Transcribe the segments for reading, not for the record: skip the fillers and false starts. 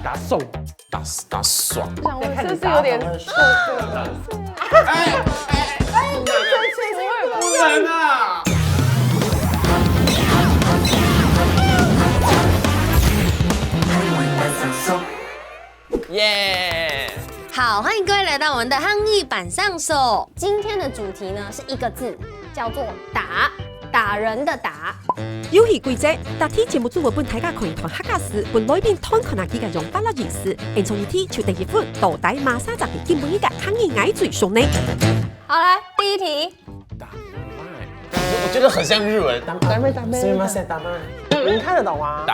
打送，打爽。我想问，是不是有点特色的？不能啊！耶！好，欢迎各位来到我们的夯艺板上手。今天的主题呢是一个字，叫做打，打人的打。遊戲規則，特天節目組會伴大家看同黑格斯，伴裏邊通可能幾個用巴拉意思，延從一天就第一款，到底馬莎集嘅基本一個夯藝愛最熟呢。好，来第一题，打麦，我觉得很像日文。打麦，すみません，打麦。你看得懂吗？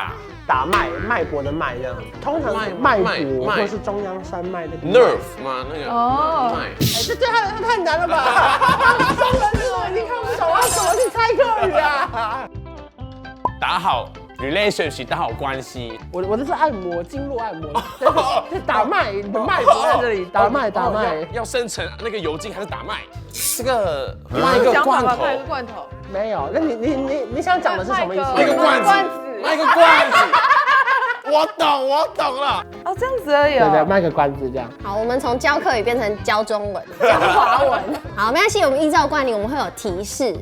打麦，脉搏的脉这样，通常是脉搏或是中央山脉那个 nerve 吗？那个哦麦。这太难了吧？中文字我已经看不懂，要怎么去猜客语啊？打好 relationship， 打好关系。我这是按摩，经络按摩，这打脉，你的脉搏在这里，打脉。要生成那个油精还是打麦？这个卖一个想罐头法吧，卖个罐头，没有，那你想讲的是什么意思？卖个罐子，卖个罐子。我懂了。哦，这样子而已哦。对，卖个关子这样。好，我们从教客语变成教中文，教华文。好，没关系，我们依照惯例，我们会有提示。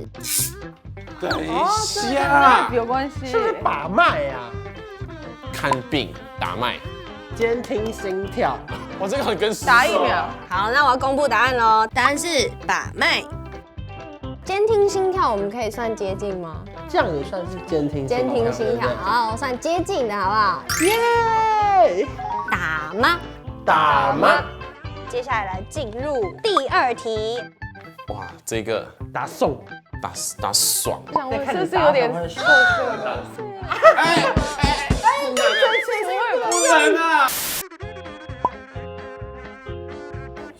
等一哦，这跟下，有关系。是不是把脉呀？看病打麦，监听心跳。我这个很跟时打疫苗。好，那我要公布答案喽。答案是把脉。监听心跳，我们可以算接近吗？这样也算是监听监听心跳，好，算接近的好不好？耶！打吗？打吗？接下来进入第二题。哇，这个打送。打爽。我想问，是不是有点特色的？不能啊！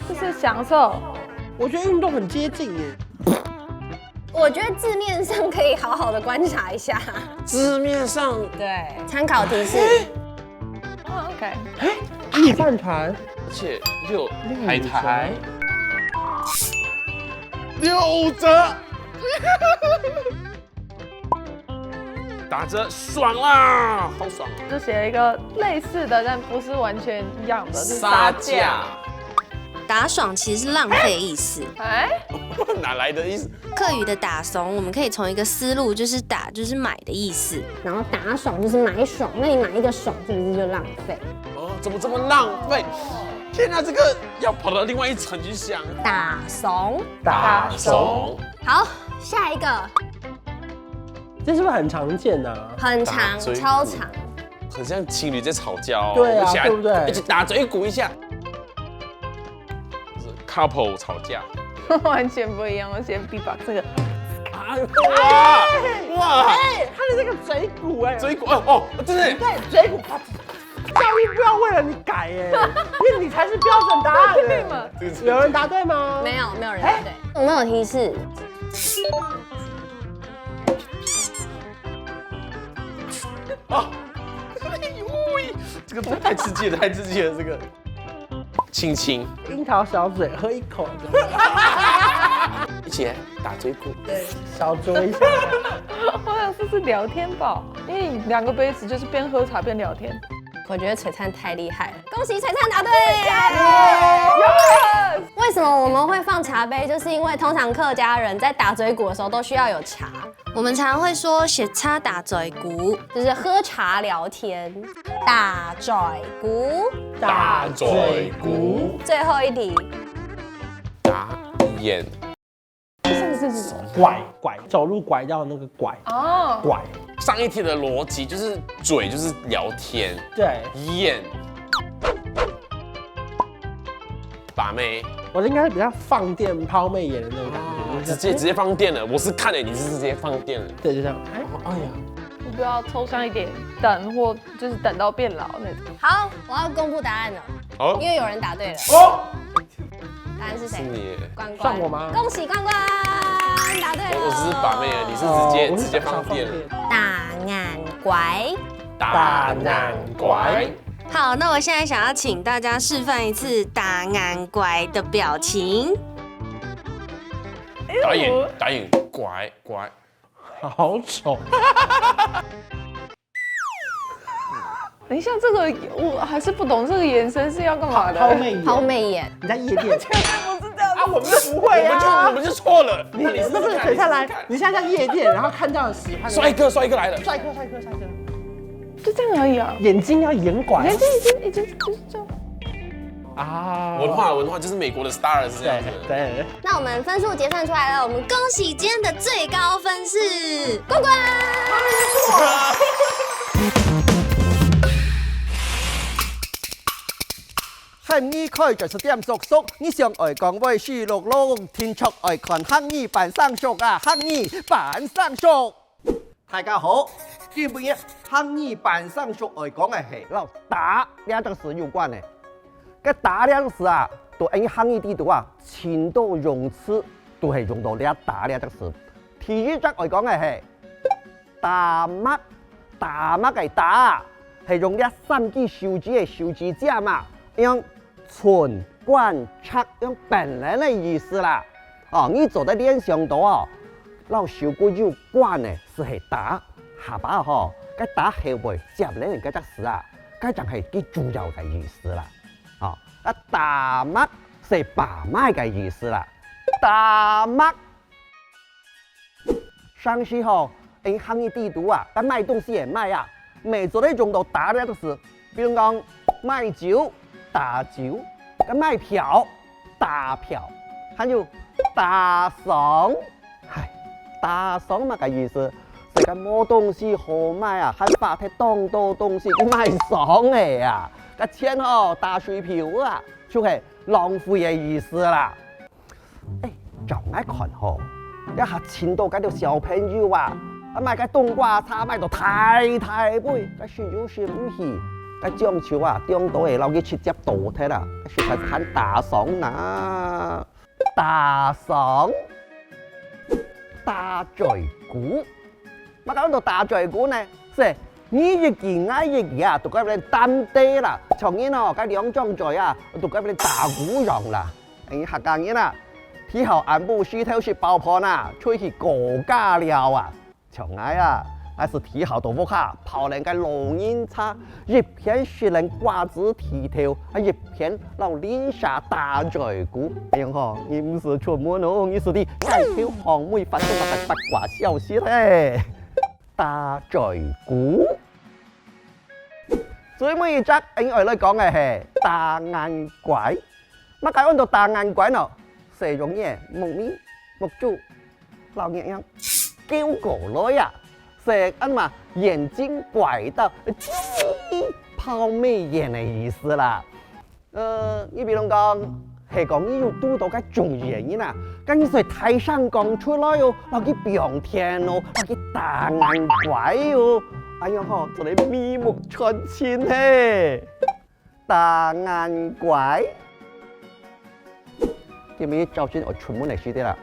就是享受。我觉得运动很接近耶。我觉得字面上可以好好的观察一下。字面上对，参考提示。哦 OK。逆饭团，而且有海苔6折，打折爽啦，好爽哦！就写了一个类似的，但不是完全一样的，是杀杀价。价，打爽其实是浪费意思。哎，哪来的意思？客语的打怂，我们可以从一个思路，就是打就是买的意思，然后打爽就是买爽，那你买一个爽是不是就浪费？哦，怎么这么浪费？天哪，这个要跑到另外一层去想。打怂。打怂，好，下一个这是不是很常见啊？很长，打嘴鼓超长。很像情侣在吵架哦。对啊一起来对不对一起打嘴鼓一下。是 couple 吵架。完全不一样。我写 B-box 这个，哇！哎，他的这个嘴骨哎，嘴鼓哦，真的。对嘴骨，教育不要为了你改哎，因为你才是标准答案对嘛哎。有人答对吗？没有人答对。我们有提示，啊！这个太刺激了，太刺激了，这个。亲亲，樱桃小嘴，喝一口，一起来打嘴鼓。对，小酌一下。我想这是聊天吧，因为2个杯子就是边喝茶边聊天。我觉得璀璨太厉害了，恭喜璀璨答对！为什么我们会放茶杯？就是因为通常客家人在打嘴鼓的时候都需要有茶。我们常会说写茶打嘴鼓，就是喝茶聊天。打嘴鼓，打嘴鼓，最后一题，打眼，拐，走路拐到那个拐，哦，拐，上一题的逻辑就是嘴就是聊天，对，眼把妹，我应该是比较放电抛媚眼的那种感觉，直接放电了。我是看了，你是直接放电了。对，就这样，哎呀，你不要抽象一点，等或就是等到变老那种。好，我要公布答案了，哦因为有人答对了。哦，答案是谁？是你，关关，算我吗恭喜关关答对了。我只是把妹了，你是直接放电了。打眼拐。打难怪。好，那我现在想要请大家示范一次打眼拐的表情。打眼拐拐，好丑。等一下，这个我还是不懂，这个延伸是要干嘛的？好美颜。你在夜店不是这样啊？我们就不会啊，我们就错了。你不是等下来，你现在在夜店，然后看到喜欢的帅哥来了，帅哥，就这样而已啊。眼睛要眼拐，眼睛已经就是这样。啊，文化就是美国的 star 是这样子。对。那我们分数结算出来了，我们恭喜今天的最高分是关关。汉语开就是點熟熟，你上愛講會是綠綠，天出愛看漢語版上熟啊，漢語版上熟。大家好，今日漢語版上熟愛講嘅係老打兩個詞有關嘅。個打兩個詞啊，都喺漢語地圖啊，前度用詞都係用到呢打兩個詞。第一則愛講嘅係打乜嘅打，係用呢3個手指嘅手指甲嘛，用寸、貫、尺用本來的意思啦。哦，你做的聯想到哦，老手骨有關呢，是係打下巴嗬，cái打後背接嚟嗰隻詞啊，嗰就係最主要嘅意思啦。哦，啊打乜係把脈嘅意思啦，打乜。上次嗬，喺漢語地圖啊，但賣東西嘅賣啊，未做得用到打呢個詞，比如講賣酒。打酒，咁賣票，打票，還有打賞，係打賞嘛個意思，係個冇東西好賣啊，還發啲當多東西賣賞嘅啊，個錢哦打水漂啊，就係浪費嘅意思啦。誒，就愛看嗬，一下錢到嗰條小朋友啊，買個冬瓜茶買到太杯，個算有算唔起。cái trong chiều à trong tốiเราcái chít chép tổ thế là cái sự thật hắn tà sóng nà tà sóng tà trời cũ mà cái đó tà trời cũ này sẽ nghĩ gì kỳ ngay gì à tụi cái bên tam tê là chồng như nó cái điống trong trời à tụi cái bên tà cũ rồng là anh hạt càng như là thì hậu ăn bù xí theo sự bao phòn à chui thì cổ ca liao à chồng ai à还是剃好豆腐卡，泡那个龙眼茶，一片是能瓜子剃头，一片老脸下大嘴骨。哎呀呵，你唔是出門哦，你是啲街頭巷尾發生嘅八卦消息咧。大嘴骨，最尾一則應該嚟講嘅係大眼鬼。乜解按到大眼鬼呢？係用嘢木面木珠，老嘢樣叫過來啊！是按嘛眼睛拐到泡媚眼的意思啦。你比如講係講你要讀到個重原因啊，跟住台上講出來哦，那個表天哦，那個大眼怪哦，哎呀呵，做你面目全非嘿，大眼怪。今日就算我出門嚟試啲啦，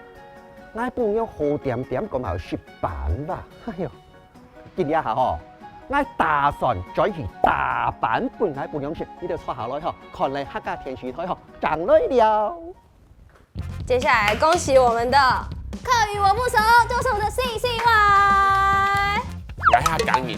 我半夜好點點咁埋去板吧，哎呦！見一下嗬，我打算再去大阪半海半樣食，呢度坐下來嗬，看嚟客家電視台嗬，長來了。接下來恭喜我們的客語我不熟，就是我們的 CCY。來下港語。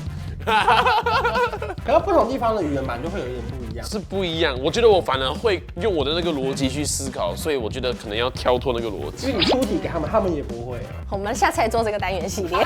可是不同地方的語言版就會有一點不一樣。是不一樣，我覺得我反而會用我的那個邏輯去思考，所以我覺得可能要跳脫那個邏輯。因為你出題給他們，他們也不會。我們下次來做這個單元系列。